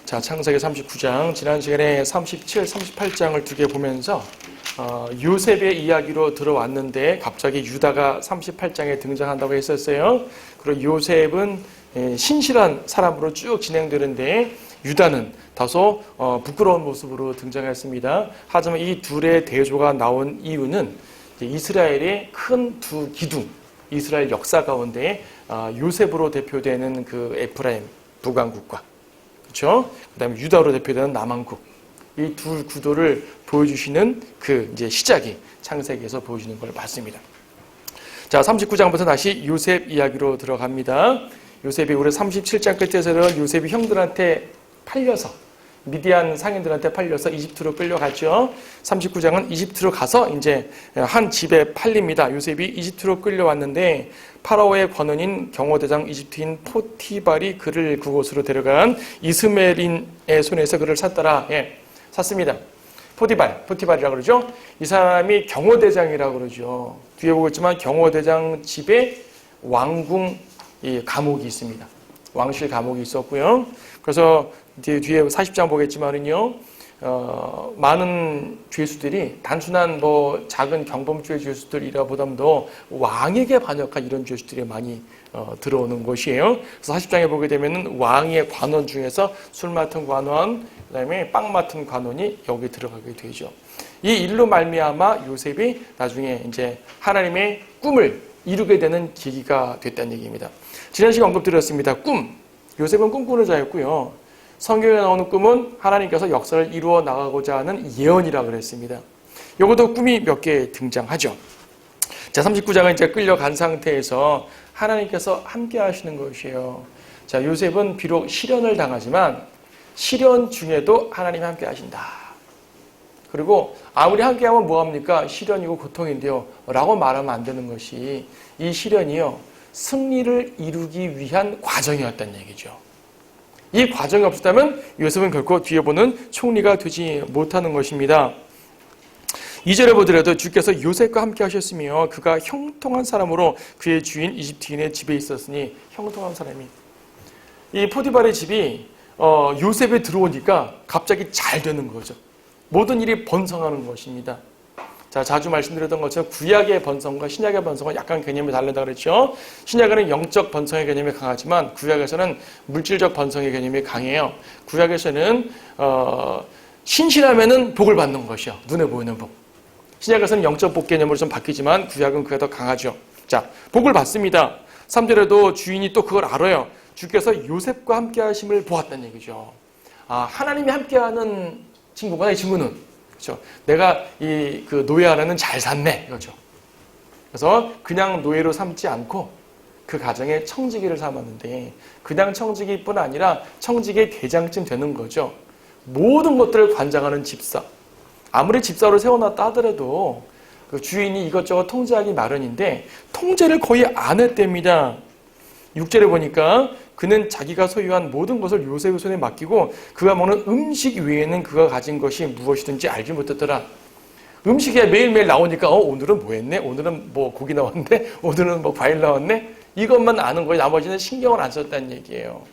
자, 창세기 39장, 지난 시간에 37, 38장을 두 개 보면서 요셉의 이야기로 들어왔는데 갑자기 유다가 38장에 등장한다고 했었어요. 그리고 요셉은 신실한 사람으로 쭉 진행되는데 유다는 다소 부끄러운 모습으로 등장했습니다. 하지만 이 둘의 대조가 나온 이유는 이스라엘의 큰 두 기둥, 이스라엘 역사 가운데 요셉으로 대표되는 그 에프라임 북왕국과, 그렇죠? 그다음에 유다로 대표되는 남왕국, 이 두 구도를 보여주시는 그 이제 시작이 창세기에서 보여주는 걸 봤습니다. 자, 39장부터 다시 요셉 이야기로 들어갑니다. 요셉이 우리 37장 끝에서는 요셉이 형들한테 팔려서, 미디안 상인들한테 팔려서 이집트로 끌려갔죠. 39장은 이집트로 가서 이제 한 집에 팔립니다. 요셉이 이집트로 끌려왔는데 파라오의 관원인 경호대장 이집트인 포티발이 그를 그곳으로 데려간 이스메린의 손에서 그를 샀더라. 샀습니다. 포티발이라고 그러죠. 이 사람이 경호대장이라고 그러죠. 뒤에 보겠지만 경호대장 집에 왕궁 감옥이 있습니다. 왕실 감옥이 있었고요. 그래서 뒤에 40장 보겠지만은요, 많은 죄수들이 단순한 작은 경범죄 죄수들이라 보다도 왕에게 반역한 이런 죄수들이 많이 들어오는 것이에요. 그래서 40장에 보게 되면은 왕의 관원 중에서 술 맡은 관원, 그다음에 빵 맡은 관원이 여기 들어가게 되죠. 이 일로 말미암아 요셉이 나중에 이제 하나님의 꿈을 이루게 되는 계기가 됐다는 얘기입니다. 지난 시간 언급드렸습니다. 꿈. 요셉은 꿈꾸는 자였고요. 성경에 나오는 꿈은 하나님께서 역사를 이루어 나가고자 하는 예언이라고 그랬습니다. 이것도 꿈이 몇 개 등장하죠. 자, 39장은 이제 끌려간 상태에서 하나님께서 함께 하시는 것이에요. 자, 요셉은 비록 시련을 당하지만 시련 중에도 하나님이 함께 하신다. 그리고 아무리 함께 하면 뭐합니까? 시련이고 고통인데요. 라고 말하면 안 되는 것이, 이 시련이요, 승리를 이루기 위한 과정이었다는 얘기죠. 이 과정이 없었다면 요셉은 결코 뒤에 보는 총리가 되지 못하는 것입니다. 2절에 보더라도 주께서 요셉과 함께 하셨으며 그가 형통한 사람으로 그의 주인 이집트인의 집에 있었으니, 형통한 사람이, 이 포티발의 집이 요셉에 들어오니까 갑자기 잘 되는 거죠. 모든 일이 번성하는 것입니다. 자, 자주 말씀드렸던 것처럼 구약의 번성과 신약의 번성은 약간 개념이 다르다고 그랬죠. 신약에는 영적 번성의 개념이 강하지만 구약에서는 물질적 번성의 개념이 강해요. 구약에서는 신실하면은 복을 받는 것이요, 눈에 보이는 복. 신약에서는 영적 복 개념으로 좀 바뀌지만 구약은 그게 더 강하죠. 자, 복을 받습니다. 3절에도 주인이 또 그걸 알아요. 주께서 요셉과 함께 하심을 보았다는 얘기죠. 하나님이 함께하는 친구구나, 이 친구는. 그렇죠. 내가 그 노예 하나는 잘 샀네, 이거죠. 그래서 그냥 노예로 삼지 않고 그 가정에 청지기를 삼았는데, 그냥 청지기뿐 아니라 청지기의 대장쯤 되는 거죠. 모든 것들을 관장하는 집사. 아무리 집사로 세워놨다 하더라도 그 주인이 이것저것 통제하기 마련인데 통제를 거의 안 했답니다. 6절에 보니까 그는 자기가 소유한 모든 것을 요셉의 손에 맡기고 그가 먹는 음식 외에는 그가 가진 것이 무엇이든지 알지 못했더라. 음식이 매일매일 나오니까 오늘은 뭐 했네? 오늘은 뭐 고기 나왔네? 오늘은 뭐 과일 나왔네? 이것만 아는 거예요. 나머지는 신경을 안 썼다는 얘기예요.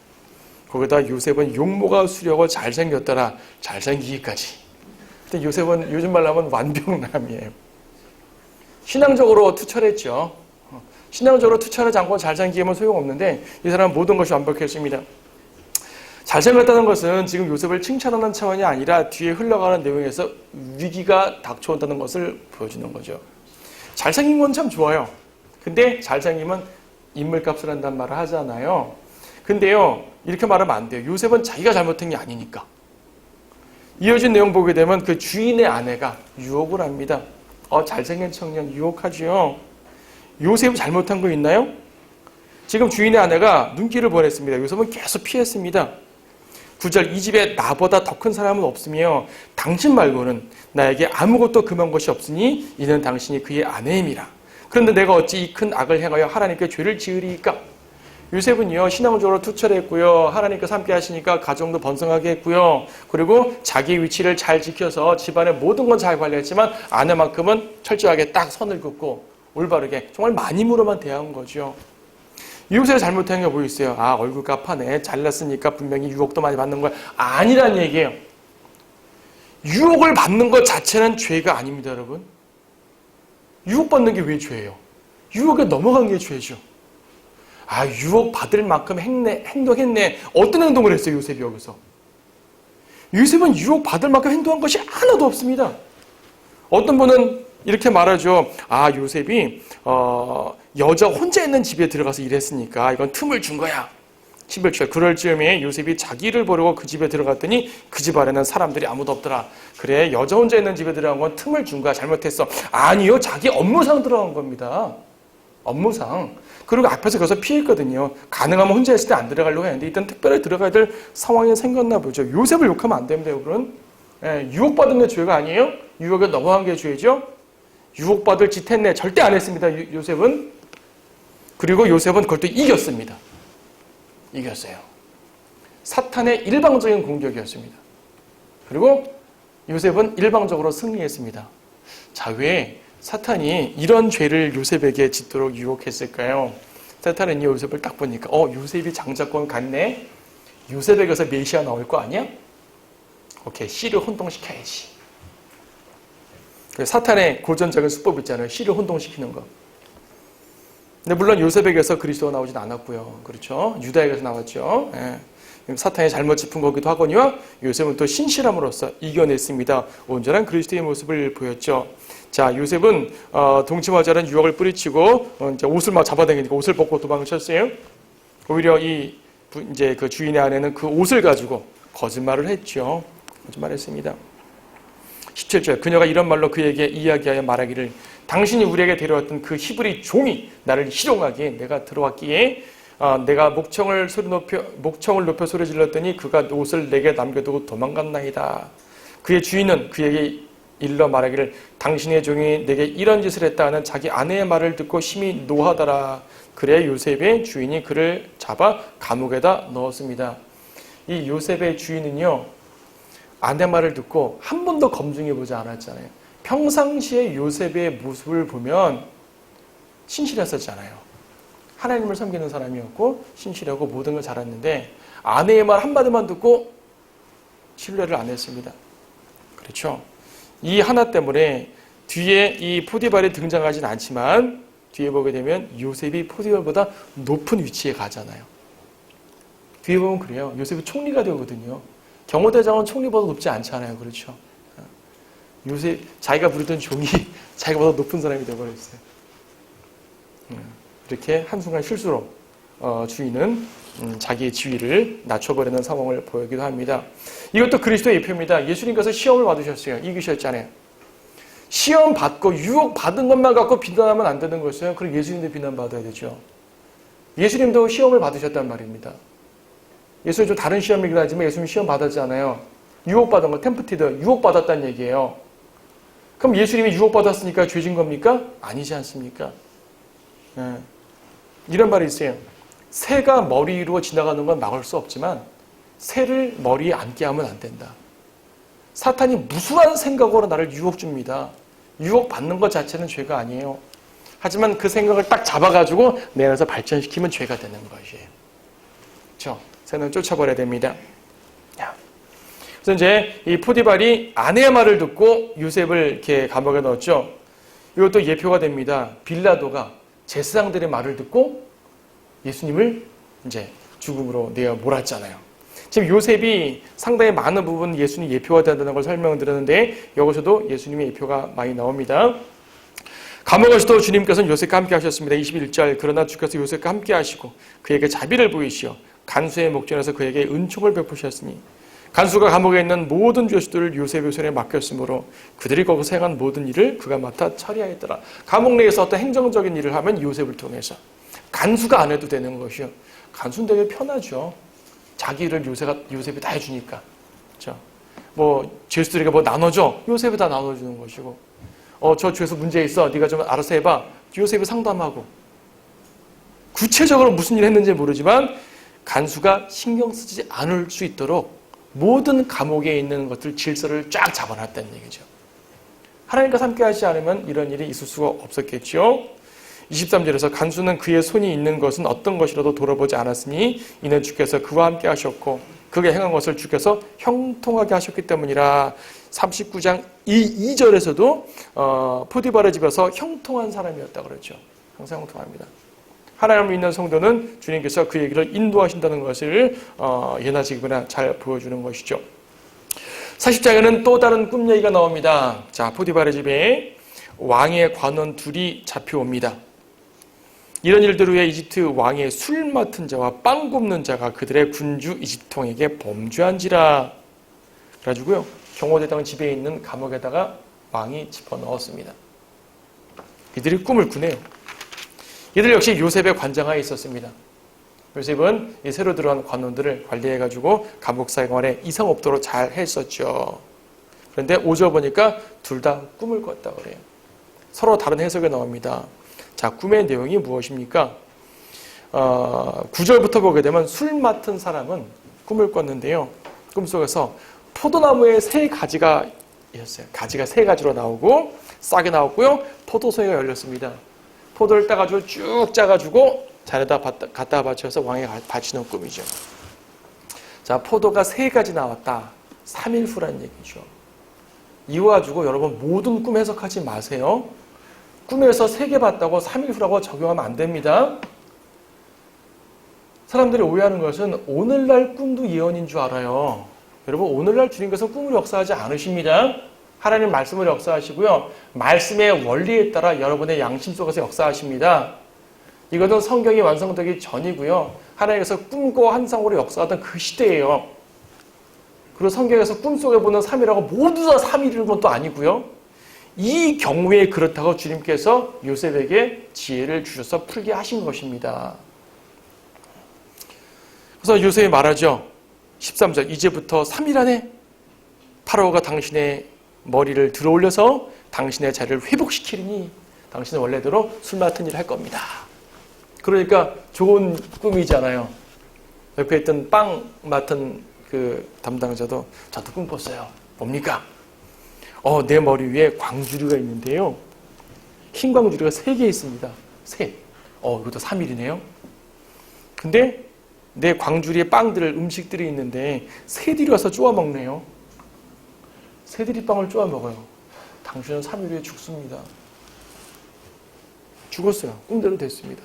거기다 요셉은 용모가 수려고 잘생겼더라. 잘생기기까지. 근데 요셉은 요즘 말로 하면 완벽남이에요. 신앙적으로 투철했죠. 신앙적으로 투철하지 않고 잘생기면 소용없는데 이 사람은 모든 것이 완벽했습니다. 잘생겼다는 것은 지금 요셉을 칭찬하는 차원이 아니라 뒤에 흘러가는 내용에서 위기가 닥쳐온다는 것을 보여주는 거죠. 잘생긴 건 참 좋아요. 근데 잘생기면 인물값을 한다는 말을 하잖아요. 근데요, 이렇게 말하면 안 돼요. 요셉은 자기가 잘못한 게 아니니까. 이어진 내용 보게 되면 그 주인의 아내가 유혹을 합니다. 잘생긴 청년 유혹하지요. 요셉이 잘못한 거 있나요? 지금 주인의 아내가 눈길을 보냈습니다. 요셉은 계속 피했습니다. 9절, 이 집에 나보다 더 큰 사람은 없으며 당신 말고는 나에게 아무것도 금한 것이 없으니 이는 당신이 그의 아내임이라. 그런데 내가 어찌 이 큰 악을 행하여 하나님께 죄를 지으리이까? 요셉은요, 신앙적으로 투철했고요, 하나님께서 함께 하시니까 가정도 번성하게 했고요, 그리고 자기 위치를 잘 지켜서 집안의 모든 건 잘 관리했지만 아내만큼은 철저하게 딱 선을 긋고 올바르게 정말 마님으로만 대한 거죠. 요셉이 잘못한 게 뭐 있어요? 아, 얼굴 값하네. 잘났으니까 분명히 유혹도 많이 받는 거야. 아니란 얘기예요. 유혹을 받는 것 자체는 죄가 아닙니다, 여러분. 유혹받는 게 왜 죄예요? 유혹에 넘어간 게 죄죠. 아, 유혹받을 만큼 행동했네. 어떤 행동을 했어요, 요셉이 여기서? 요셉은 유혹받을 만큼 행동한 것이 하나도 없습니다. 어떤 분은 이렇게 말하죠. 아, 요셉이 여자 혼자 있는 집에 들어가서 일했으니까 이건 틈을 준 거야. 11절 그럴 즈음에 요셉이 자기를 버리고 그 집에 들어갔더니 그 집 안에는 사람들이 아무도 없더라. 그래, 여자 혼자 있는 집에 들어간 건 틈을 준 거야. 잘못했어. 아니요, 자기 업무상 들어간 겁니다. 업무상. 그리고 앞에서 거기서 피했거든요. 가능하면 혼자 있을 때 안 들어가려고 했는데 일단 특별히 들어가야 될 상황이 생겼나 보죠. 요셉을 욕하면 안 됩니다, 여러분. 유혹받은 게 죄가 아니에요? 유혹에 넘어간 게 죄죠? 유혹받을 짓 했네. 절대 안 했습니다, 요셉은. 그리고 요셉은 그걸 또 이겼습니다. 이겼어요. 사탄의 일방적인 공격이었습니다. 그리고 요셉은 일방적으로 승리했습니다. 자, 왜 사탄이 이런 죄를 요셉에게 짓도록 유혹했을까요? 사탄은 이 요셉을 딱 보니까 요셉이 장자권 같네? 요셉에게서 메시아 나올 거 아니야? 오케이, 씨를 혼동시켜야지. 사탄의 고전적인 수법 있잖아요. 씨를 혼동시키는 거. 근데 물론 요셉에게서 그리스도가 나오진 않았고요. 그렇죠? 유다에게서 나왔죠. 사탄이 잘못 짚은 거기도 하거니와 요셉은 또 신실함으로써 이겨냈습니다. 온전한 그리스도의 모습을 보였죠. 자, 요셉은 동치마자는 유혹을 뿌리치고 이제 옷을 막 잡아당기니까 옷을 벗고 도망을 쳤어요. 오히려 이제 그 주인의 아내는 그 옷을 가지고 거짓말을 했죠. 거짓말했습니다. 17절 그녀가 이런 말로 그에게 이야기하여 말하기를 당신이 우리에게 데려왔던 그 히브리 종이 나를 희롱하기에 내가 들어왔기에 내가 목청을 높여 소리 질렀더니 그가 옷을 내게 남겨두고 도망갔나이다. 그의 주인은 그에게 일러 말하기를 당신의 종이 내게 이런 짓을 했다 하는 자기 아내의 말을 듣고 심히 노하더라. 그래 요셉의 주인이 그를 잡아 감옥에다 넣었습니다. 이 요셉의 주인은요, 아내 말을 듣고 한 번도 검증해 보지 않았잖아요. 평상시에 요셉의 모습을 보면 신실했었잖아요. 하나님을 섬기는 사람이었고 신실하고 모든 걸 잘했는데 아내의 말 한마디만 듣고 신뢰를 안 했습니다. 그렇죠? 이 하나 때문에 뒤에 이 포디발이 등장하진 않지만 뒤에 보게 되면 요셉이 포디발보다 높은 위치에 가잖아요. 뒤에 보면 그래요. 요셉이 총리가 되거든요. 경호대장은 총리보다 높지 않잖아요. 그렇죠? 요셉, 자기가 부르던 종이 자기보다 높은 사람이 되어버렸어요. 이렇게 한순간 실수로 주인은 자기의 지위를 낮춰버리는 상황을 보이기도 합니다. 이것도 그리스도의 예표입니다. 예수님께서 시험을 받으셨어요. 이기셨잖아요. 시험 받고 유혹 받은 것만 갖고 비난하면 안 되는 것이에요. 그럼 예수님도 비난받아야 되죠. 예수님도 시험을 받으셨단 말입니다. 예수님 좀 다른 시험이긴 하지만 예수님 시험 받았잖아요. 유혹받은 거, 템프티드, 유혹받았다는 얘기예요. 그럼 예수님이 유혹받았으니까 죄진 겁니까? 아니지 않습니까? 이런 말이 있어요. 새가 머리 위로 지나가는 건 막을 수 없지만 새를 머리에 앉게 하면 안 된다. 사탄이 무수한 생각으로 나를 유혹 줍니다. 유혹받는 것 자체는 죄가 아니에요. 하지만 그 생각을 딱 잡아가지고 내 안에서 발전시키면 죄가 되는 것이에요. 그렇죠? 새는 쫓아버려야 됩니다. 그래서 이제 이 포디발이 아내의 말을 듣고 요셉을 이렇게 감옥에 넣었죠. 이것도 예표가 됩니다. 빌라도가 제사장들의 말을 듣고 예수님을 이제 죽음으로 내어 몰았잖아요. 지금 요셉이 상당히 많은 부분 예수님 예표가 된다는 걸 설명을 드렸는데 여기서도 예수님의 예표가 많이 나옵니다. 감옥에서도 주님께서는 요셉과 함께 하셨습니다. 21절 그러나 주께서 요셉과 함께 하시고 그에게 자비를 보이시어 간수의 목전에서 그에게 은총을 베푸셨으니 간수가 감옥에 있는 모든 죄수들을 요셉의 손에 맡겼으므로 그들이 거기서 행한 모든 일을 그가 맡아 처리하였더라. 감옥 내에서 어떤 행정적인 일을 하면 요셉을 통해서 간수가 안 해도 되는 것이요. 간수는 되게 편하죠. 자기 일을 요셉이 다 해주니까. 그렇죠? 죄수들에게 나눠줘. 요셉이 다 나눠주는 것이고. 저 죄수 문제 있어. 네가 좀 알아서 해봐. 요셉이 상담하고. 구체적으로 무슨 일을 했는지 모르지만 간수가 신경 쓰지 않을 수 있도록 모든 감옥에 있는 것들 질서를 쫙 잡아놨다는 얘기죠. 하나님과 함께 하지 않으면 이런 일이 있을 수가 없었겠죠. 23절에서 간수는 그의 손이 있는 것은 어떤 것이라도 돌아보지 않았으니 이는 주께서 그와 함께 하셨고 그가 행한 것을 주께서 형통하게 하셨기 때문이라. 39장 2절에서도 포디바르 집에서 형통한 사람이었다 그러죠. 항상 형통합니다. 하나님을 믿는 성도는 주님께서 그 얘기를 인도하신다는 것을 예나 지금이나 잘 보여주는 것이죠. 40장에는 또 다른 꿈 얘기가 나옵니다. 자, 포디바르 집에 왕의 관원 둘이 잡혀옵니다. 이런 일들을 위해 이집트 왕의 술 맡은 자와 빵 굽는 자가 그들의 군주 이집트 왕에게 범죄한지라. 그래가지고요, 경호대장 집에 있는 감옥에다가 왕이 집어넣었습니다. 이들이 꿈을 꾸네요. 이들 역시 요셉의 관장하에 있었습니다. 요셉은 이 새로 들어온 관원들을 관리해가지고 감옥 생활에 이상 없도록 잘 했었죠. 그런데 5절 보니까 둘 다 꿈을 꿨다 그래요. 서로 다른 해석이 나옵니다. 자, 꿈의 내용이 무엇입니까? 9절부터 보게 되면 술 맡은 사람은 꿈을 꿨는데요. 꿈속에서 포도나무에 세 가지가 있었어요. 가지가 세 가지로 나오고 싹이 나왔고요. 포도송이가 열렸습니다. 포도를 따가지고 쭉 짜가지고 잔에다 갖다 바쳐서 왕에 바치는 꿈이죠. 자, 포도가 세 가지 나왔다. 3일 후란 얘기죠. 이거 가지고 여러분 모든 꿈 해석하지 마세요. 꿈에서 3개 봤다고 3일 후라고 적용하면 안 됩니다. 사람들이 오해하는 것은 오늘날 꿈도 예언인 줄 알아요. 여러분, 오늘날 주님께서 꿈을 역사하지 않으십니다. 하나님 말씀을 역사하시고요. 말씀의 원리에 따라 여러분의 양심 속에서 역사하십니다. 이것은 성경이 완성되기 전이고요. 하나님께서 꿈과 환상으로 역사하던 그 시대예요. 그리고 성경에서 꿈속에 보는 3일하고 모두 다 3일인 것도 아니고요. 이 경우에 그렇다고 주님께서 요셉에게 지혜를 주셔서 풀게 하신 것입니다. 그래서 요셉이 말하죠. 13절, 이제부터 3일 안에 파라오가 당신의 머리를 들어올려서 당신의 자리를 회복시키리니 당신은 원래대로 술 맡은 일을 할 겁니다. 그러니까 좋은 꿈이잖아요. 옆에 있던 빵 맡은 그 담당자도 저도 꿈 꿨어요. 뭡니까? 내 머리 위에 광주리가 있는데요. 흰 광주리가 3개 있습니다. 셋. 이것도 3일이네요. 근데 내 광주리에 빵들, 음식들이 있는데 새들이 와서 쪼아 먹네요. 새들이 빵을 쪼아 먹어요. 당신은 3일 후에 죽습니다. 죽었어요. 꿈대로 됐습니다.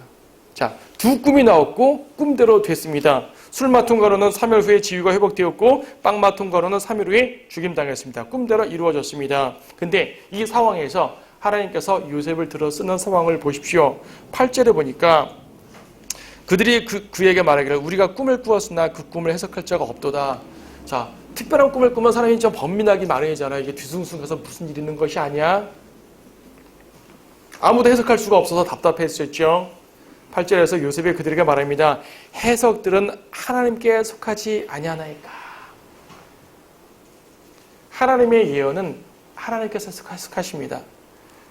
자, 두 꿈이 나왔고 꿈대로 됐습니다. 술 맡은 거로는 3일 후에 지위가 회복되었고 빵 맡은 거로는 3일 후에 죽임당했습니다. 꿈대로 이루어졌습니다. 근데 이 상황에서 하나님께서 요셉을 들어 쓰는 상황을 보십시오. 8절에 보니까 그들이 그에게 말하기를 우리가 꿈을 꾸었으나 그 꿈을 해석할 자가 없도다. 자, 특별한 꿈을 꾸면 사람이 좀 번민하기 마련이잖아요. 이게 뒤숭숭해서 무슨 일 있는 것이 아니야. 아무도 해석할 수가 없어서 답답했었죠. 8절에서 요셉이 그들에게 말합니다. 해석들은 하나님께 속하지 아니하나이까. 하나님의 예언은 하나님께서 해석하십니다.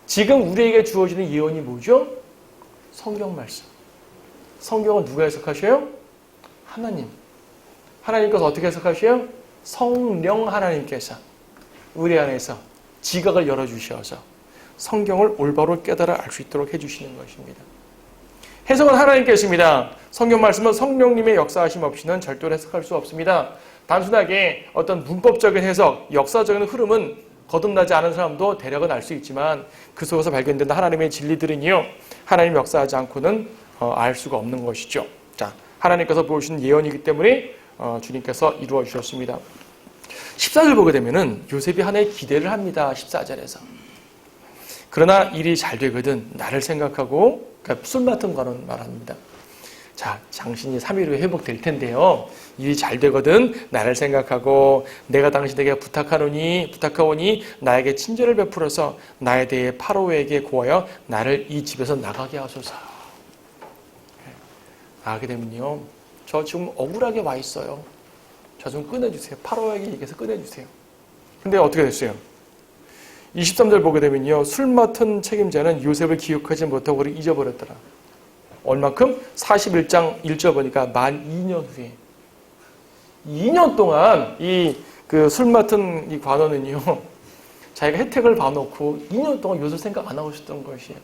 지금 우리에게 주어지는 예언이 뭐죠? 성경 말씀. 성경은 누가 해석하셔요? 하나님. 하나님께서 어떻게 해석하셔요? 성령 하나님께서 우리 안에서 지각을 열어주셔서 성경을 올바로 깨달아 알 수 있도록 해주시는 것입니다. 해석은 하나님께십니다. 성경 말씀은 성령님의 역사하심 없이는 절대로 해석할 수 없습니다. 단순하게 어떤 문법적인 해석, 역사적인 흐름은 거듭나지 않은 사람도 대략은 알 수 있지만 그 속에서 발견된 하나님의 진리들은요, 하나님 역사하지 않고는 알 수가 없는 것이죠. 자, 하나님께서 보여주신 예언이기 때문에 주님께서 이루어 주셨습니다. 14절 보게 되면은 요셉이 하나의 기대를 합니다. 14절에서. 그러나 일이 잘 되거든 나를 생각하고, 그러니까 술 맡은 거는 말합니다. 자, 당신이 3일 후에 회복될 텐데요. 일이 잘 되거든 나를 생각하고 내가 당신에게 부탁하오니 나에게 친절을 베풀어서 나에 대해 파로에게 고하여 나를 이 집에서 나가게 하소서. 나가게 되면요, 저 지금 억울하게 와 있어요. 저 좀 꺼내주세요. 파로에게 얘기해서 꺼내주세요. 근데 어떻게 됐어요? 23절 보게 되면요, 술 맡은 책임자는 요셉을 기억하지 못하고 그를 잊어버렸더라. 얼마큼? 41장 1절 보니까 만 2년 후에 2년 동안 그 술 맡은 이 관원은요, 자기가 혜택을 봐놓고 2년 동안 요셉 생각 안 하고 있었던 것이에요.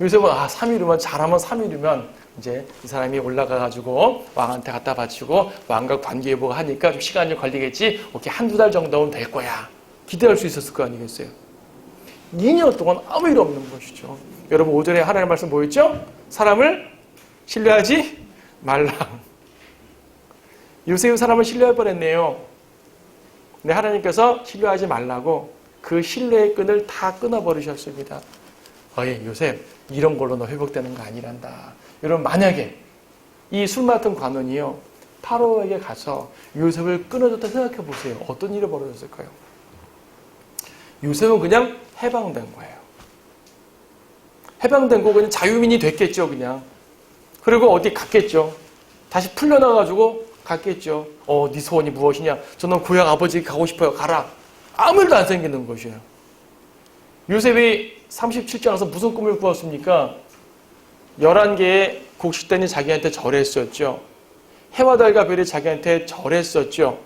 요셉은 3일이면 잘하면 3일이면 이제 이 사람이 올라가가지고 왕한테 갖다 바치고 왕과 관계회복 하니까 좀 시간이 걸리겠지. 오케이, 한두 달 정도면 될 거야. 기대할 수 있었을 거 아니겠어요? 2년 동안 아무 일 없는 것이죠. 여러분, 오전에 하나님의 말씀 뭐였죠? 사람을 신뢰하지 말라. 요셉은 사람을 신뢰할 뻔했네요. 근데 하나님께서 신뢰하지 말라고 그 신뢰의 끈을 다 끊어버리셨습니다. 요셉, 이런 걸로 너 회복되는 거 아니란다. 여러분, 만약에 이 술 맡은 관원이요, 파로에게 가서 요셉을 끊어줬다 생각해 보세요. 어떤 일이 벌어졌을까요? 요셉은 그냥 해방된 거예요. 해방된 거 그냥 자유민이 됐겠죠, 그냥. 그리고 어디 갔겠죠. 다시 풀려나가지고 갔겠죠. 네 소원이 무엇이냐? 저는 고향 아버지에게 가고 싶어요. 가라. 아무 일도 안 생기는 것이에요. 요셉이 37장에서 무슨 꿈을 꾸었습니까? 11개의 곡식단이 자기한테 절했었죠. 해와 달과 별이 자기한테 절했었죠.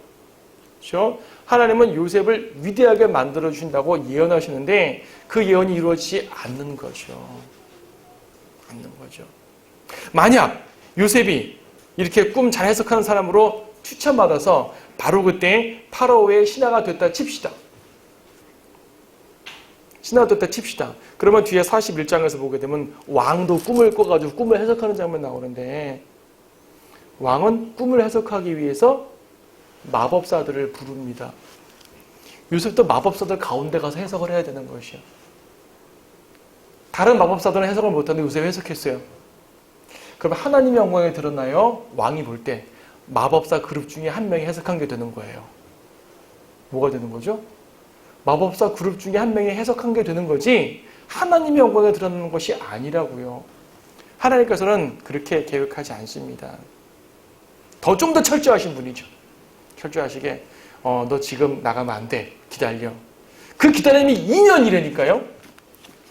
그렇죠? 하나님은 요셉을 위대하게 만들어 주신다고 예언하시는데 그 예언이 이루어지지 않는 거죠. 만약 요셉이 이렇게 꿈 잘 해석하는 사람으로 추천받아서 바로 그때 파라오의 신하가 됐다 칩시다. 그러면 뒤에 41장에서 보게 되면 왕도 꿈을 꿔가지고 꿈을 해석하는 장면 나오는데, 왕은 꿈을 해석하기 위해서 마법사들을 부릅니다. 요셉도 마법사들 가운데 가서 해석을 해야 되는 것이요. 다른 마법사들은 해석을 못하는데 요셉이 해석했어요. 그럼 하나님의 영광이 드러나요? 왕이 볼 때 마법사 그룹 중에 한 명이 해석한 게 되는 거예요. 뭐가 되는 거죠? 마법사 그룹 중에 한 명이 해석한 게 되는 거지 하나님의 영광에 드러나는 것이 아니라고요. 하나님께서는 그렇게 계획하지 않습니다. 좀 더 철저하신 분이죠. 철저하시게 너 지금 나가면 안 돼. 기다려. 그 기다림이 2년이라니까요.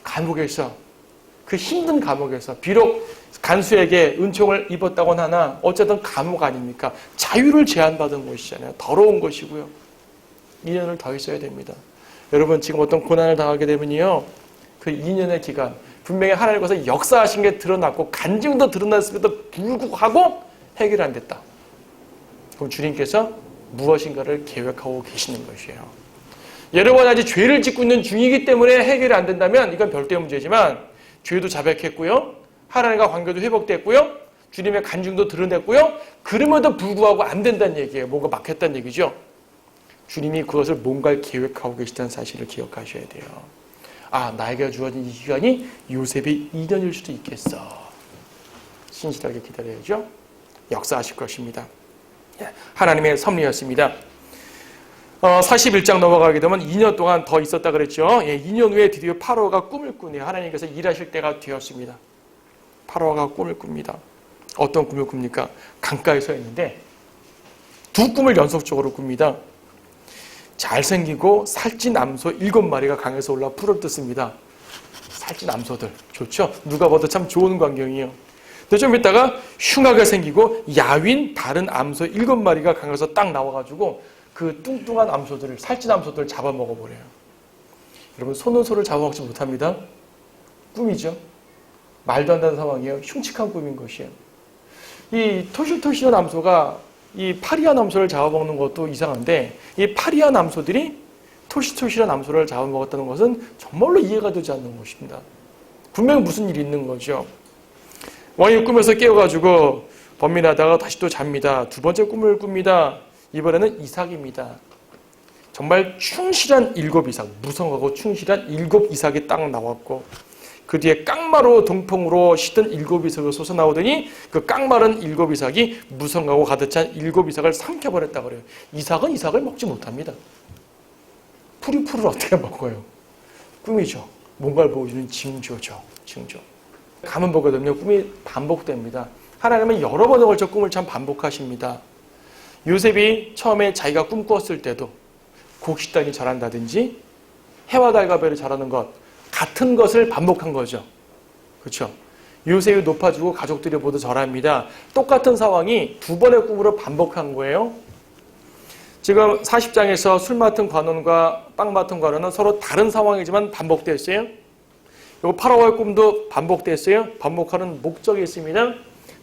감옥에서, 그 힘든 감옥에서, 비록 간수에게 은총을 입었다곤 하나 어쨌든 감옥 아닙니까? 자유를 제한받은 것이잖아요. 더러운 것이고요. 2년을 더 있어야 됩니다. 여러분, 지금 어떤 고난을 당하게 되면요, 그 2년의 기간, 분명히 하나님께서 역사하신 게 드러났고 간증도 드러났음에도 불구하고 해결 안 됐다. 그럼 주님께서 무엇인가를 계획하고 계시는 것이에요. 여러분, 아직 죄를 짓고 있는 중이기 때문에 해결이 안 된다면 이건 별도의 문제지만, 죄도 자백했고요, 하나님과 관계도 회복됐고요, 주님의 간증도 드러냈고요, 그럼에도 불구하고 안 된다는 얘기예요. 뭔가 막혔다는 얘기죠. 주님이 그것을 뭔가를 계획하고 계시다는 사실을 기억하셔야 돼요. 나에게 주어진 이 기간이 요셉의 2년일 수도 있겠어. 신실하게 기다려야죠. 역사하실 것입니다. 하나님의 섭리였습니다. 41장 넘어가게 되면 2년 동안 더 있었다 그랬죠. 2년 후에 드디어 파로가 꿈을 꾸네요. 하나님께서 일하실 때가 되었습니다. 파로가 꿈을 꿉니다. 어떤 꿈을 꿉니까? 강가에 서 있는데 두 꿈을 연속적으로 꿉니다. 잘생기고 살찐 암소 7마리가 강에서 올라 풀을 뜯습니다. 살찐 암소들 좋죠? 누가 봐도 참 좋은 광경이에요. 근데 좀 있다가 흉하게 생기고 야윈 다른 암소 7마리가 강에서 딱 나와가지고 그 뚱뚱한 암소들을, 살찐 암소들을 잡아먹어버려요. 여러분, 소는 소를 잡아먹지 못합니다. 꿈이죠. 말도 안 되는 상황이에요. 흉측한 꿈인 것이에요. 이 토실토실한 암소가 이 파리한 암소를 잡아먹는 것도 이상한데, 이 파리한 암소들이 토실토실한 암소를 잡아먹었다는 것은 정말로 이해가 되지 않는 것입니다. 분명히 무슨 일이 있는 거죠. 왕이 꿈에서 깨어가지고 번민하다가 다시 또 잡니다. 두 번째 꿈을 꿉니다. 이번에는 이삭입니다. 정말 충실한 7이삭, 무성하고 충실한 7이삭이 딱 나왔고, 그 뒤에 깡마루 동풍으로 시든 7이삭을 솟아나오더니 그 깡마른 7이삭이 무성하고 가득 찬 7이삭을 삼켜버렸다고 그래요. 이삭은 이삭을 먹지 못합니다. 풀을 어떻게 먹어요? 꿈이죠. 뭔가를 보여주는 징조죠. 징조. 가면 보게 되면 꿈이 반복됩니다. 하나님은 여러 번에 걸쳐 꿈을 참 반복하십니다. 요셉이 처음에 자기가 꿈꾸었을 때도 곡식단이 자란다든지 해와 달과 별이 자라는 것, 같은 것을 반복한 거죠. 그렇죠? 요셉이 높아지고 가족들이 모두 절합니다. 똑같은 상황이 두 번의 꿈으로 반복한 거예요. 지금 40장에서 술 맡은 관원과 빵 맡은 관원은 서로 다른 상황이지만 반복됐어요. 요 파라오의 꿈도 반복됐어요. 반복하는 목적이 있습니다.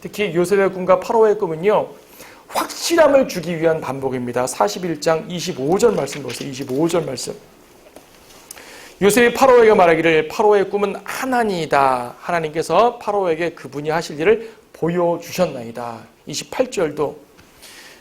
특히 요셉의 꿈과 파라오의 꿈은요, 확실함을 주기 위한 반복입니다. 41장 25절 말씀 보세요. 25절 말씀. 요셉이 파라오에게 말하기를 파라오의 꿈은 하나니이다. 하나님께서 파라오에게 그분이 하실 일을 보여주셨나이다. 28절도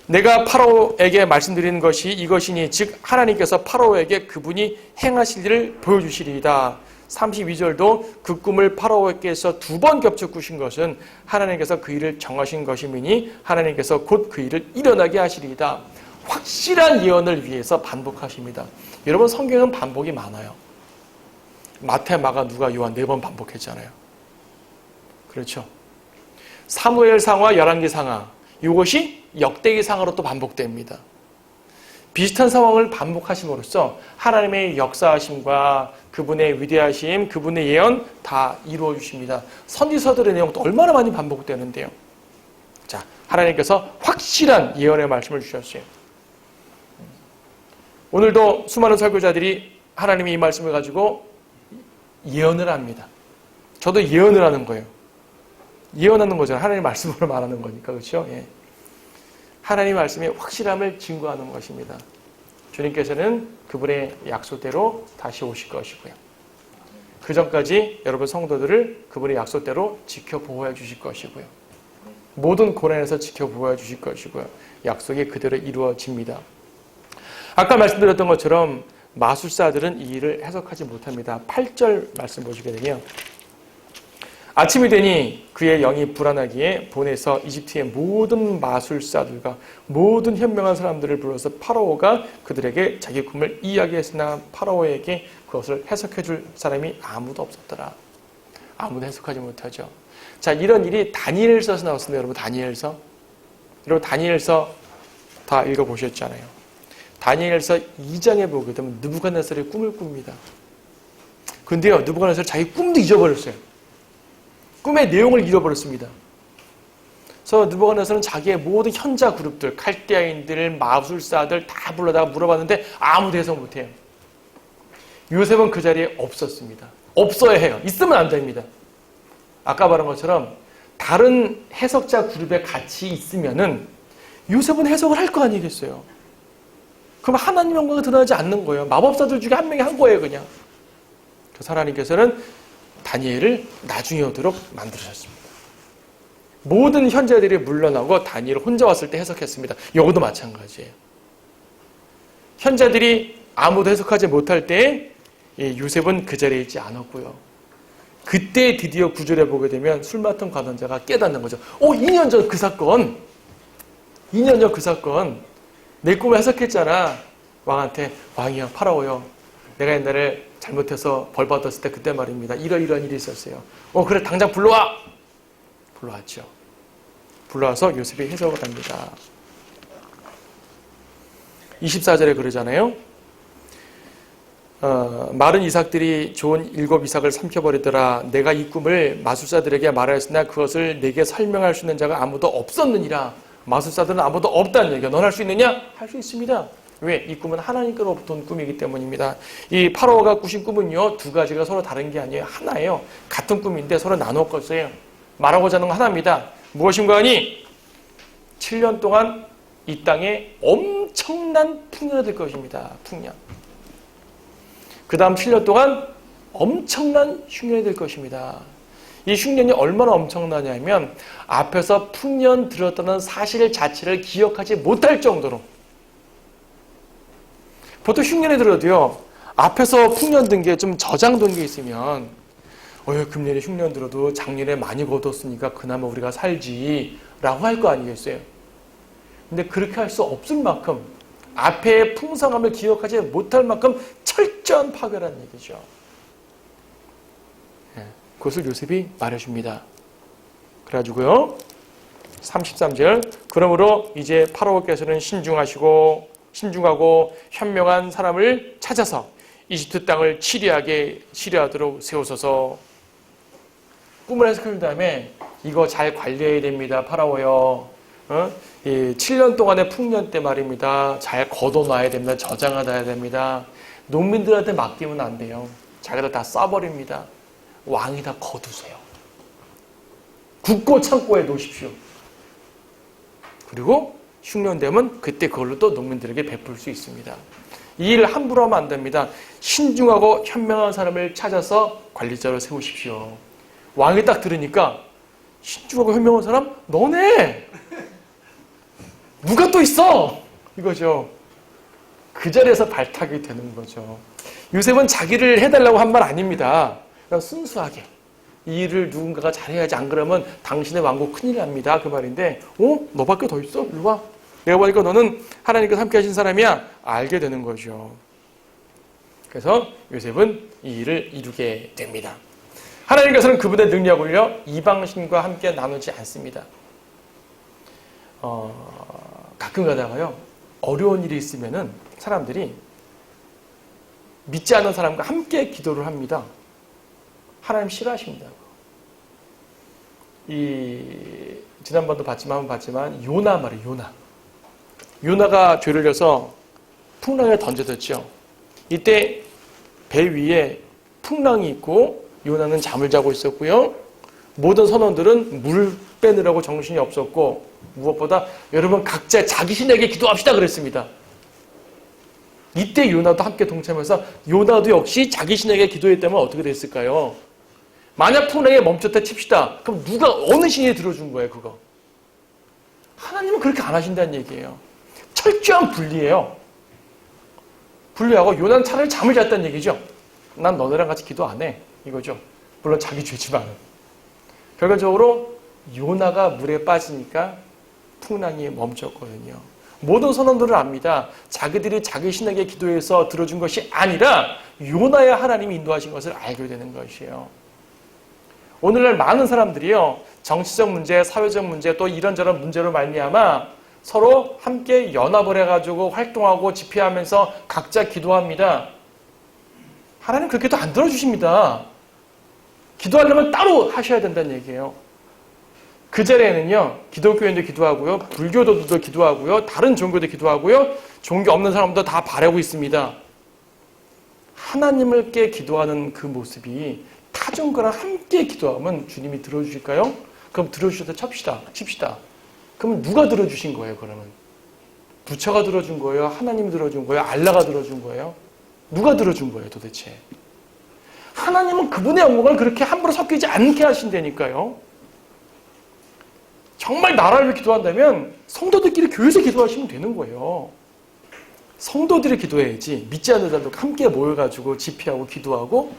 내가 파라오에게 말씀드리는 것이 이것이니 즉 하나님께서 파라오에게 그분이 행하실 일을 보여주시리이다. 32절도 그 꿈을 파라오께서 2번 겹쳐 꾸신 것은 하나님께서 그 일을 정하신 것이니 하나님께서 곧 그 일을 일어나게 하시리이다. 확실한 예언을 위해서 반복하십니다. 여러분, 성경은 반복이 많아요. 마태, 마가, 누가, 요한 4번 반복했잖아요. 그렇죠? 사무엘상과 열왕기상하, 이것이 역대기상하로 또 반복됩니다. 비슷한 상황을 반복하심으로써 하나님의 역사하심과 그분의 위대하심, 그분의 예언 다 이루어 주십니다. 선지서들의 내용도 얼마나 많이 반복되는데요. 자, 하나님께서 확실한 예언의 말씀을 주셨어요. 오늘도 수많은 설교자들이 하나님의 이 말씀을 가지고 예언을 합니다. 저도 예언을 하는 거예요. 예언하는 거잖아요. 하나님의 말씀으로 말하는 거니까. 그렇죠? 예. 하나님의 말씀의 확실함을 증거하는 것입니다. 주님께서는 그분의 약속대로 다시 오실 것이고요. 그 전까지 여러분 성도들을 그분의 약속대로 지켜 보호해 주실 것이고요. 모든 고난에서 지켜 보호해 주실 것이고요. 약속이 그대로 이루어집니다. 아까 말씀드렸던 것처럼 마술사들은 이 일을 해석하지 못합니다. 8절 말씀 보시게 되면 아침이 되니 그의 영이 불안하기에 보내서 이집트의 모든 마술사들과 모든 현명한 사람들을 불러서 파라오가 그들에게 자기 꿈을 이야기했으나 파라오에게 그것을 해석해 줄 사람이 아무도 없었더라. 아무도 해석하지 못하죠. 자, 이런 일이 다니엘서에서 나왔습니다. 여러분, 다니엘서. 여러분, 다니엘서 다 읽어보셨잖아요. 다니엘서 2장에 보게 되면 느부갓네살이 꿈을 꿉니다. 근데요, 느부갓네살이 자기 꿈도 잊어버렸어요. 꿈의 내용을 잃어버렸습니다. 그래서 느부갓네살은 자기의 모든 현자 그룹들, 칼데아인들, 마술사들 다 불러다가 물어봤는데 아무도 해석 못해요. 요셉은 그 자리에 없었습니다. 없어야 해요. 있으면 안 됩니다. 아까 말한 것처럼 다른 해석자 그룹에 같이 있으면은 요셉은 해석을 할 거 아니겠어요. 그럼 하나님 영광이 드러나지 않는 거예요. 마법사들 중에 한 명이 한 거예요, 그냥. 그래서 하나님께서는 다니엘을 나중에 오도록 만드셨습니다. 모든 현자들이 물러나고 다니엘을 혼자 왔을 때 해석했습니다. 이것도 마찬가지예요. 현자들이 아무도 해석하지 못할 때 요셉은 그 자리에 있지 않았고요. 그때 드디어 9절에 보게 되면 술 맡은 관원자가 깨닫는 거죠. 2년 전 그 사건. 2년 전 그 사건. 내 꿈을 해석했잖아. 왕한테. 왕이요, 파라오요. 내가 옛날에 잘못해서 벌 받았을 때 그때 말입니다. 이러이러한 일이 있었어요. 그래, 당장 불러와! 불러왔죠. 불러와서 요셉이 해석을 합니다. 24절에 그러잖아요. 마른 이삭들이 좋은 7 이삭을 삼켜버리더라. 내가 이 꿈을 마술사들에게 말하였으나 그것을 내게 설명할 수 있는 자가 아무도 없었느니라. 마술사들은 아무도 없다는 얘기야. 넌 할 수 있느냐? 할 수 있습니다. 왜? 이 꿈은 하나님께로부터 온 꿈이기 때문입니다. 이 파라오가 꾸신 꿈은요, 2가지가 서로 다른 게 아니에요. 하나예요. 같은 꿈인데 서로 나눠 꿨어요. 말하고자 하는 건 하나입니다. 무엇인가 하니 7년 동안 이 땅에 엄청난 풍년이 될 것입니다. 풍년. 그 다음 7년 동안 엄청난 흉년이 될 것입니다. 이 흉년이 얼마나 엄청나냐면 앞에서 풍년 들었다는 사실 자체를 기억하지 못할 정도로. 보통 흉년이 들어도요, 앞에서 풍년 든 게 좀 저장된 게 있으면 금년에 흉년 들어도 작년에 많이 거뒀으니까 그나마 우리가 살지 라고 할 거 아니겠어요. 근데 그렇게 할 수 없을 만큼 앞에 풍성함을 기억하지 못할 만큼 철저한 파괴라는 얘기죠. 그것을 요셉이 말해줍니다. 그래가지고요, 33절 그러므로 이제 파라오께서는 신중하고 현명한 사람을 찾아서 이집트 땅을 치리하도록 세우소서. 꿈을 해석한 다음에 이거 잘 관리해야 됩니다. 파라오요. 7년 동안의 풍년 때 말입니다. 잘 걷어놔야 됩니다. 저장하야 됩니다. 농민들한테 맡기면 안 돼요. 자기들 다 써버립니다. 왕에다 거두세요. 국고 창고에 놓으십시오. 그리고 흉년되면 그때 그걸로 또 농민들에게 베풀 수 있습니다. 이 일을 함부로 하면 안 됩니다. 신중하고 현명한 사람을 찾아서 관리자로 세우십시오. 왕이 딱 들으니까 신중하고 현명한 사람? 너네! 누가 또 있어? 이거죠. 그 자리에서 발탁이 되는 거죠. 요셉은 자기를 해달라고 한 말 아닙니다. 그냥 순수하게 이 일을 누군가가 잘해야지, 안 그러면 당신의 왕국 큰일 납니다. 그 말인데, 너밖에 더 있어? 이리 와. 내가 보니까 너는 하나님께서 함께 하신 사람이야. 알게 되는 거죠. 그래서 요셉은 이 일을 이루게 됩니다. 하나님께서는 그분의 능력을요, 이방신과 함께 나누지 않습니다. 가끔 가다가요, 어려운 일이 있으면은 사람들이 믿지 않는 사람과 함께 기도를 합니다. 하나님 싫어하십니다. 지난번도 봤지만 요나 말이에요. 요나가 죄를 져서 풍랑에 던져졌죠. 이때 배 위에 풍랑이 있고 요나는 잠을 자고 있었고요. 모든 선원들은 물 빼느라고 정신이 없었고, 무엇보다 여러분 각자 자기 신에게 기도합시다 그랬습니다. 이때 요나도 함께 동참해서 요나도 역시 자기 신에게 기도했다면 어떻게 됐을까요? 만약 풍랑이 멈췄다 칩시다. 그럼 어느 신이 들어준 거예요, 그거? 하나님은 그렇게 안 하신다는 얘기예요. 철저한 분리예요. 분리하고 요나는 차라리 잠을 잤다는 얘기죠. 난 너네랑 같이 기도 안 해. 이거죠. 물론 자기 죄지만. 결과적으로 요나가 물에 빠지니까 풍랑이 멈췄거든요. 모든 선원들은 압니다. 자기들이 자기 신에게 기도해서 들어준 것이 아니라 요나의 하나님이 인도하신 것을 알게 되는 것이에요. 오늘날 많은 사람들이요, 정치적 문제, 사회적 문제, 또 이런저런 문제로 말미암아 서로 함께 연합을 해가지고 활동하고 집회하면서 각자 기도합니다. 하나님 그 기도 안 들어주십니다. 기도하려면 따로 하셔야 된다는 얘기예요. 그 자리에는요, 기독교인도 기도하고요, 불교도도 기도하고요, 다른 종교도 기도하고요, 종교 없는 사람도 다 바라고 있습니다. 하나님을께 기도하는 그 모습이 타종과랑 함께 기도하면 주님이 들어주실까요? 그럼 들어주셔서 칩시다. 그럼 누가 들어주신 거예요, 그러면? 부처가 들어준 거예요? 하나님이 들어준 거예요? 알라가 들어준 거예요? 누가 들어준 거예요, 도대체? 하나님은 그분의 영광을 그렇게 함부로 섞이지 않게 하신다니까요. 정말 나라를 위해 기도한다면 성도들끼리 교회에서 기도하시면 되는 거예요. 성도들이 기도해야지 믿지 않는 사람들 함께 모여가지고 집회하고 기도하고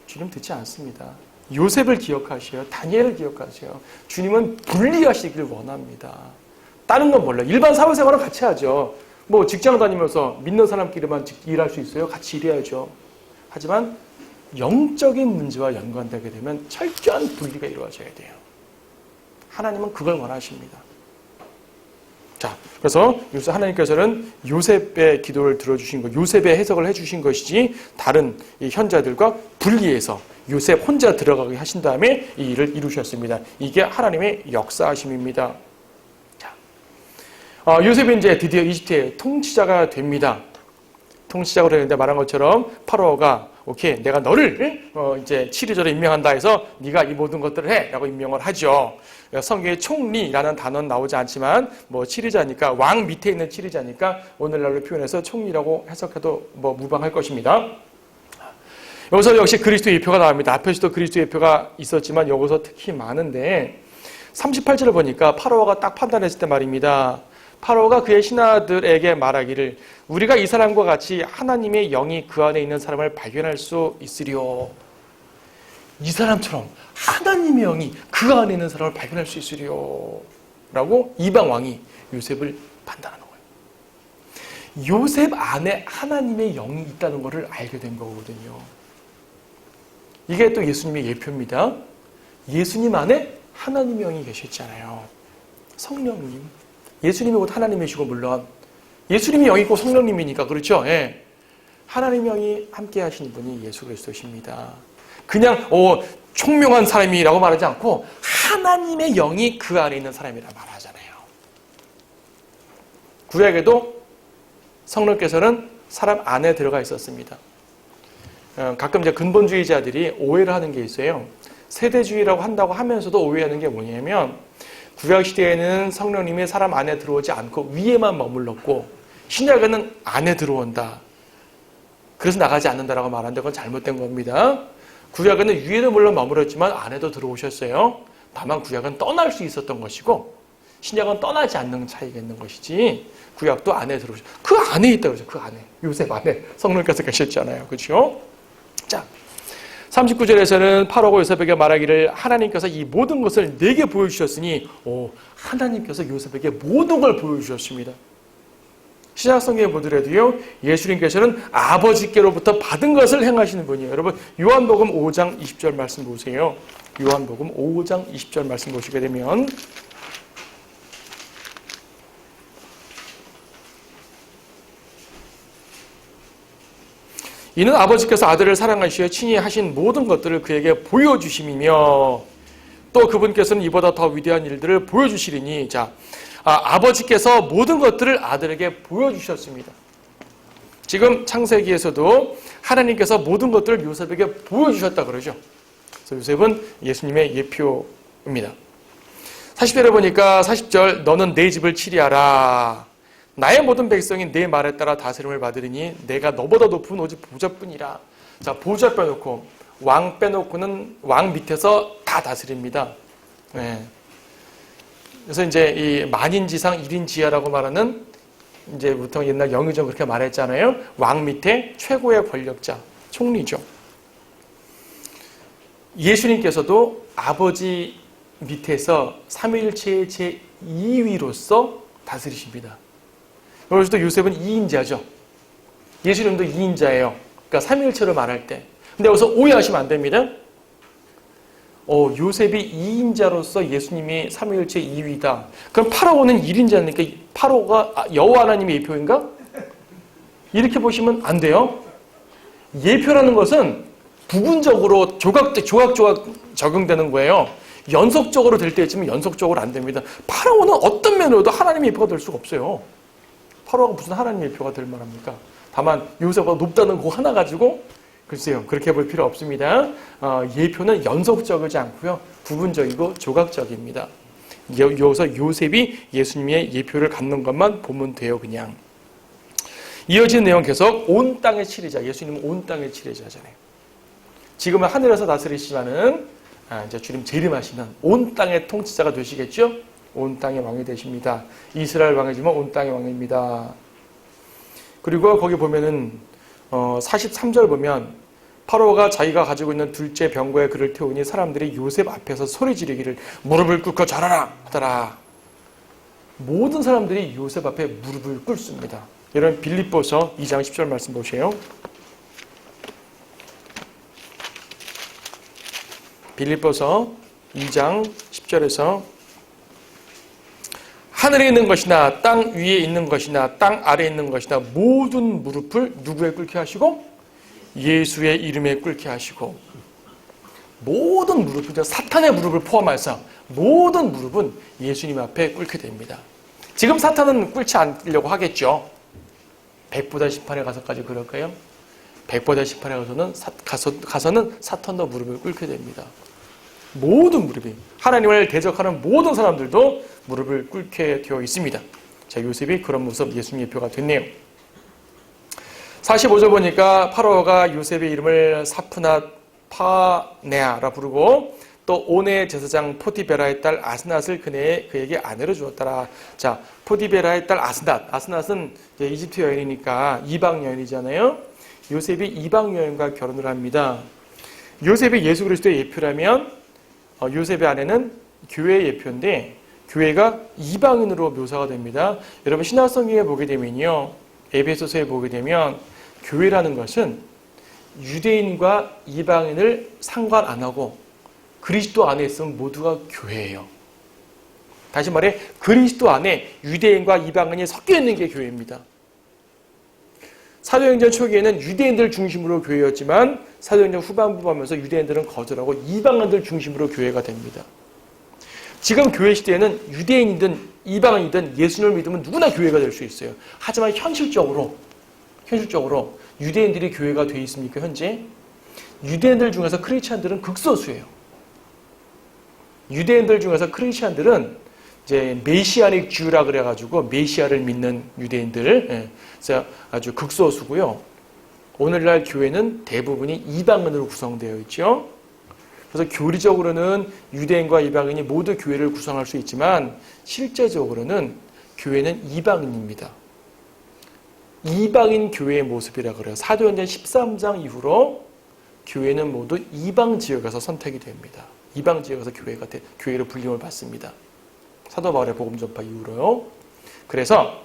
주님 듣지 않습니다. 요셉을 기억하셔요. 다니엘을 기억하셔요. 주님은 분리하시길 원합니다. 다른 건 몰라요. 일반 사회생활은 같이 하죠. 뭐 직장 다니면서 믿는 사람끼리만 일할 수 있어요. 같이 일해야죠. 하지만 영적인 문제와 연관되게 되면 철저한 분리가 이루어져야 돼요. 하나님은 그걸 원하십니다. 자, 그래서 하나님께서는 요셉의 기도를 들어주신 것, 요셉의 해석을 해주신 것이지 다른 이 현자들과 분리해서 요셉 혼자 들어가게 하신 다음에 이 일을 이루셨습니다. 이게 하나님의 역사하심입니다. 자, 요셉이 이제 드디어 이집트의 통치자가 됩니다. 통치자가 되는데 말한 것처럼 파라오가 오케이, 내가 너를 이제 치리저로 임명한다 해서 네가 이 모든 것들을 해라고 임명을 하죠. 성경에 총리라는 단어는 나오지 않지만 뭐 치리자니까 왕 밑에 있는 치리자니까 오늘날로 표현해서 총리라고 해석해도 뭐 무방할 것입니다. 여기서 역시 그리스도의 예표가 나옵니다. 앞에서도 그리스도의 예표가 있었지만 여기서 특히 많은데 38절을 보니까 파라오가 딱 판단했을 때 말입니다. 파라오가 그의 신하들에게 말하기를 우리가 이 사람과 같이 하나님의 영이 그 안에 있는 사람을 발견할 수 있으리요. 이 사람처럼 하나님의 영이 그 안에 있는 사람을 발견할 수 있으리요. 라고 이방 왕이 요셉을 판단하는 거예요. 요셉 안에 하나님의 영이 있다는 것을 알게 된 거거든요. 이게 또 예수님의 예표입니다. 예수님 안에 하나님의 영이 계셨잖아요. 성령님. 예수님이 곧 하나님이시고 물론 예수님이 영이고 성령님이니까 그렇죠. 예. 하나님의 영이 함께 하신 분이 예수 그리스도십니다. 그냥 총명한 사람이라고 말하지 않고 하나님의 영이 그 안에 있는 사람이라 말하잖아요. 구약에도 성령께서는 사람 안에 들어가 있었습니다. 가끔 이제 근본주의자들이 오해를 하는 게 있어요. 세대주의라고 한다고 하면서도 오해하는 게 뭐냐면 구약시대에는 성령님이 사람 안에 들어오지 않고 위에만 머물렀고 신약에는 안에 들어온다. 그래서 나가지 않는다라고 말하는데 그건 잘못된 겁니다. 구약에는 위에도 물론 머물렀지만 안에도 들어오셨어요. 다만 구약은 떠날 수 있었던 것이고 신약은 떠나지 않는 차이가 있는 것이지 구약도 안에 들어오셨어요. 그 안에 있다고 그러죠. 그 안에. 요셉 안에 성령께서 계셨잖아요. 그렇죠? 자, 39절에서는 파로가 요셉에게 말하기를 하나님께서 이 모든 것을 내게 보여주셨으니 하나님께서 요셉에게 모든 걸 보여주셨습니다. 신약성경에 보더라도요. 예수님께서는 아버지께로부터 받은 것을 행하시는 분이에요. 여러분 요한복음 5장 20절 말씀 보세요. 요한복음 5장 20절 말씀 보시게 되면 이는 아버지께서 아들을 사랑하시어 친히 하신 모든 것들을 그에게 보여주심이며 또 그분께서는 이보다 더 위대한 일들을 보여주시리니 아버지께서 모든 것들을 아들에게 보여주셨습니다. 지금 창세기에서도 하나님께서 모든 것들을 요셉에게 보여주셨다 그러죠. 그래서 요셉은 예수님의 예표입니다. 40절에 보니까 40절 너는 내 집을 치리하라. 나의 모든 백성이 내 말에 따라 다스림을 받으리니 내가 너보다 높은 오직 보좌뿐이라. 자, 보좌 빼놓고 왕 빼놓고는 왕 밑에서 다 다스립니다. 네. 그래서 이제 이 만인지상 1인지하라고 말하는 이제 보통 옛날 영의정 그렇게 말했잖아요. 왕 밑에 최고의 권력자, 총리죠. 예수님께서도 아버지 밑에서 삼위일체의 제2위로서 다스리십니다. 그래서 요셉은 2인자죠. 예수님도 2인자예요. 그러니까 삼위일체로 말할 때. 근데 여기서 오해하시면 안 됩니다. 요셉이 2인자로서 예수님이 삼위일체 2위다. 그럼 파라오는 1인자니까 파라오가 여호와 하나님의 예표인가? 이렇게 보시면 안 돼요. 예표라는 것은 부분적으로 조각조각 적용되는 거예요. 연속적으로 될 때 있지만 연속적으로 안 됩니다. 파라오는 어떤 면으로도 하나님의 예표가 될 수가 없어요. 파라오가 무슨 하나님의 예표가 될 만합니까? 다만 요셉보다 높다는 거 하나 가지고 글쎄요. 그렇게 볼 필요 없습니다. 예표는 연속적이지 않고요. 부분적이고 조각적입니다. 여기서 요셉이 예수님의 예표를 갖는 것만 보면 돼요. 그냥. 이어지는 내용 계속 온 땅의 치리자. 예수님은 온 땅의 치리자잖아요. 지금은 하늘에서 다스리시지만은 이제 주님 재림하시는 온 땅의 통치자가 되시겠죠? 온 땅의 왕이 되십니다. 이스라엘 왕이지만 온 땅의 왕입니다. 그리고 거기 보면은 43절 보면 파로가 자기가 가지고 있는 둘째 병거에 그를 태우니 사람들이 요셉 앞에서 소리 지르기를 무릎을 꿇고 절하라 하더라. 모든 사람들이 요셉 앞에 무릎을 꿇습니다. 여러분 빌립보서 2장 10절 말씀 보세요. 빌립보서 2장 10절에서 하늘에 있는 것이나 땅 위에 있는 것이나 땅 아래에 있는 것이나 모든 무릎을 누구에 꿇게 하시고 예수의 이름에 꿇게 하시고 모든 무릎은 사탄의 무릎을 포함해서 모든 무릎은 예수님 앞에 꿇게 됩니다. 지금 사탄은 꿇지 않으려고 하겠죠. 백보다 심판에 가서까지 그럴까요? 백보다 심판에 가서는 사탄도 무릎을 꿇게 됩니다. 모든 무릎이 하나님을 대적하는 모든 사람들도 무릎을 꿇게 되어 있습니다. 자, 요셉이 그런 모습 예수님의 표가 됐네요. 45절 보니까 파로가 요셉의 이름을 사프낫 파네아라 부르고 또 오네 제사장 포티베라의 딸 아스낫을 그에게 아내로 주었더라. 자, 포티베라의 딸 아스낫은 이집트 여인이니까 이방 여인이잖아요. 요셉이 이방 여인과 결혼을 합니다. 요셉이 예수 그리스도의 예표라면 요셉의 아내는 교회의 예표인데 교회가 이방인으로 묘사가 됩니다. 여러분 신약성경에 보게 되면요. 에베소서에 보게 되면 교회라는 것은 유대인과 이방인을 상관 안 하고 그리스도 안에 있으면 모두가 교회예요. 다시 말해 그리스도 안에 유대인과 이방인이 섞여 있는 게 교회입니다. 사도행전 초기에는 유대인들 중심으로 교회였지만 사도행전 후반부 보면서 유대인들은 거절하고 이방인들 중심으로 교회가 됩니다. 지금 교회 시대에는 유대인이든 이방인이든 예수님을 믿으면 누구나 교회가 될 수 있어요. 하지만 현실적으로 유대인들이 교회가 돼 있습니까? 현재? 유대인들 중에서 크리스찬들은 극소수예요. 유대인들 중에서 크리스찬들은 이제 메시아닉 주라 그래가지고 메시아를 믿는 유대인들, 그래서 아주 극소수고요. 오늘날 교회는 대부분이 이방인으로 구성되어 있죠. 그래서 교리적으로는 유대인과 이방인이 모두 교회를 구성할 수 있지만 실제적으로는 교회는 이방인입니다. 이방인 교회의 모습이라 그래요. 사도행전 13장 이후로 교회는 모두 이방 지역에서 선택이 됩니다. 이방 지역에서 교회로 불림을 받습니다. 사도 바울의 복음 전파 이후로요. 그래서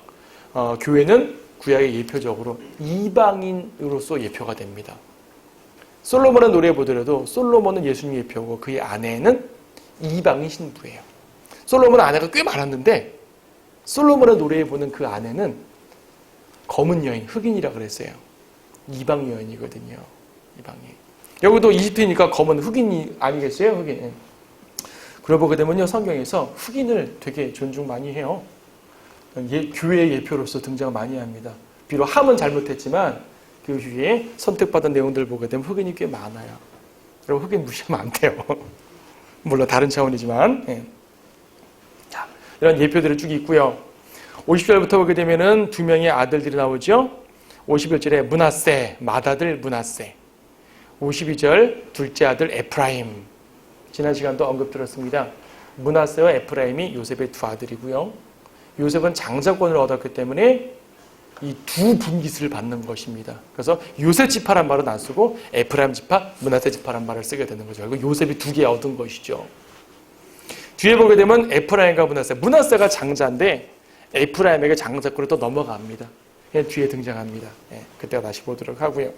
교회는 구약의 예표적으로 이방인으로서 예표가 됩니다. 솔로몬의 노래 보더라도 솔로몬은 예수님 예표고 그의 아내는 이방인 신부예요. 솔로몬의 아내가 꽤 많았는데 솔로몬의 노래에 보는 그 아내는 검은 여인, 흑인이라 그랬어요. 이방 여인이거든요. 이방인. 여기도 이집트니까 검은 흑인이 아니겠어요? 흑인. 그러고 보게 되면요, 성경에서 흑인을 되게 존중 많이 해요. 교회의 예표로서 등장 많이 합니다. 비록 함은 잘못했지만 그 후에 선택받은 내용들을 보게 되면 흑인이 꽤 많아요. 여러분 흑인 무시하면 안 돼요. 물론 다른 차원이지만. 자, 이런 예표들을 쭉 있고요. 50절부터 보게 되면은 두 명의 아들들이 나오죠. 51절에 므낫세, 맏아들 므낫세. 52절 둘째 아들 에프라임. 지난 시간도 언급 들었습니다. 므낫세와 에프라임이 요셉의 두 아들이고요. 요셉은 장자권을 얻었기 때문에 이 두 분깃을 받는 것입니다. 그래서 요셉 지파란 말은 안 쓰고 에프라임 지파, 므낫세 지파란 말을 쓰게 되는 거죠. 그리고 요셉이 두 개 얻은 것이죠. 뒤에 보게 되면 에프라임과 므낫세가 장자인데 에프라임에게 장자권을 또 넘어갑니다. 뒤에 등장합니다. 그때가 다시 보도록 하고요.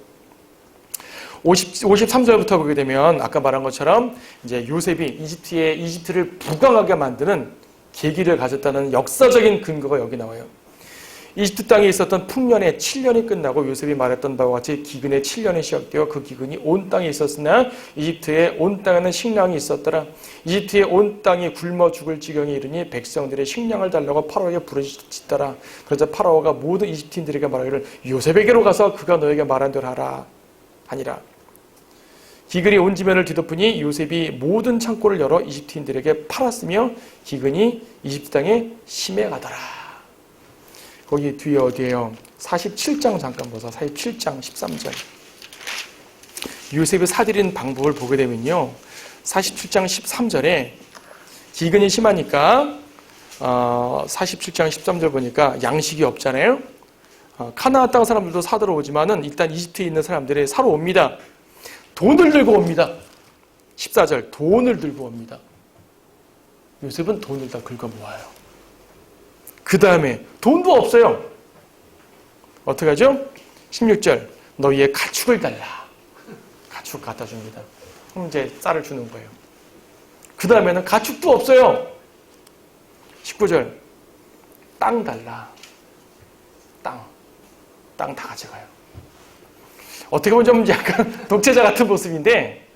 53절부터 보게 되면 아까 말한 것처럼 이제 요셉이 이집트를 부강하게 만드는 계기를 가졌다는 역사적인 근거가 여기 나와요. 이집트 땅에 있었던 풍년의 7년이 끝나고 요셉이 말했던 바와 같이 기근의 7년이 시작되어 그 기근이 온 땅에 있었으나 이집트의 온 땅에는 식량이 있었더라. 이집트의 온 땅이 굶어 죽을 지경에 이르니 백성들의 식량을 달라고 파라오에게 부르짖더라. 그래서 파라오가 모든 이집트인들에게 말하기를 요셉에게로 가서 그가 너에게 말한 대로 하라 하니라. 기근이 온 지면을 뒤덮으니 요셉이 모든 창고를 열어 이집트인들에게 팔았으며 기근이 이집트 땅에 심해가더라. 거기 뒤에 어디에요? 47장 잠깐 보자. 47장 13절. 요셉이 사들인 방법을 보게 되면요. 47장 13절에 기근이 심하니까 47장 13절 보니까 양식이 없잖아요. 카나안 땅 사람들도 사들어 오지만은 일단 이집트에 있는 사람들이 사러 옵니다. 돈을 들고 옵니다. 14절 돈을 들고 옵니다. 요셉은 돈을 다 긁어 모아요. 그 다음에 돈도 없어요. 어떻게 하죠? 16절 너희의 가축을 달라. 가축 갖다 줍니다. 그럼 이제 쌀을 주는 거예요. 그 다음에는 가축도 없어요. 19절 땅 달라. 땅 다 가져가요. 어떻게 보면 좀 약간 독재자 같은 모습인데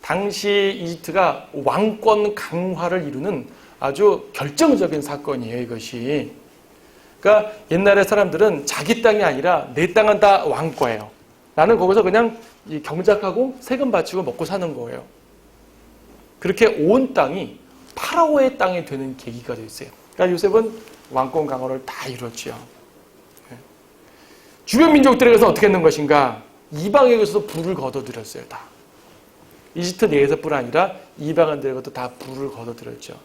당시 이집트가 왕권 강화를 이루는 아주 결정적인 사건이에요, 이것이. 그러니까 옛날에 사람들은 자기 땅이 아니라 내 땅은 다 왕거예요. 나는 거기서 그냥 경작하고 세금 바치고 먹고 사는 거예요. 그렇게 온 땅이 파라오의 땅이 되는 계기가 됐어요. 그러니까 요셉은 왕권 강화를 다 이뤘죠. 주변 민족들에게서 어떻게 했는 것인가? 이방에게서도 불을 거둬들였어요, 다. 이집트 내에서뿐 아니라 이방인들에게도 다 불을 거둬들였죠.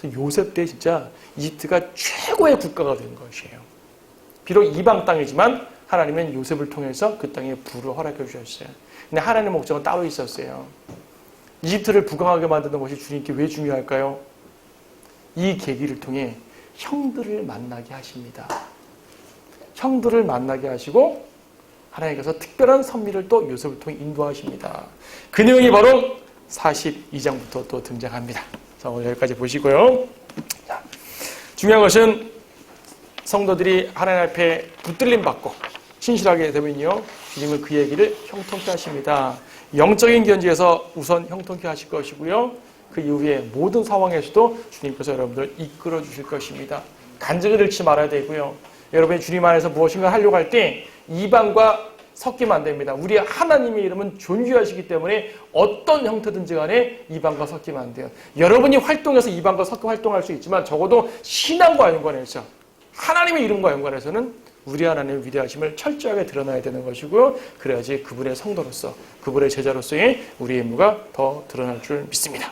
그래서 요셉 때 진짜 이집트가 최고의 국가가 된 것이에요. 비록 이방 땅이지만 하나님은 요셉을 통해서 그 땅에 불을 허락해 주셨어요. 근데 하나님의 목적은 따로 있었어요. 이집트를 부강하게 만드는 것이 주님께 왜 중요할까요? 이 계기를 통해 형들을 만나게 하십니다. 형들을 만나게 하시고 하나님께서 특별한 선미를 또 요셉을 통해 인도하십니다. 그 내용이 바로 42장부터 또 등장합니다. 자, 오늘 여기까지 보시고요. 자, 중요한 것은 성도들이 하나님 앞에 붙들림 받고 신실하게 되면요, 주님은 그 얘기를 형통케 하십니다. 영적인 견지에서 우선 형통케 하실 것이고요. 그 이후에 모든 상황에서도 주님께서 여러분들 이끌어 주실 것입니다. 간증을 잃지 말아야 되고요. 여러분이 주님 안에서 무엇인가 하려고 할 때 이방과 섞이면 안 됩니다. 우리 하나님의 이름은 존귀하시기 때문에 어떤 형태든지 간에 이방과 섞이면 안 돼요. 여러분이 활동해서 이방과 섞여 활동할 수 있지만 적어도 신앙과 연관해서 하나님의 이름과 연관해서는 우리 하나님의 위대하심을 철저하게 드러나야 되는 것이고요. 그래야지 그분의 성도로서 그분의 제자로서의 우리의 의무가 더 드러날 줄 믿습니다.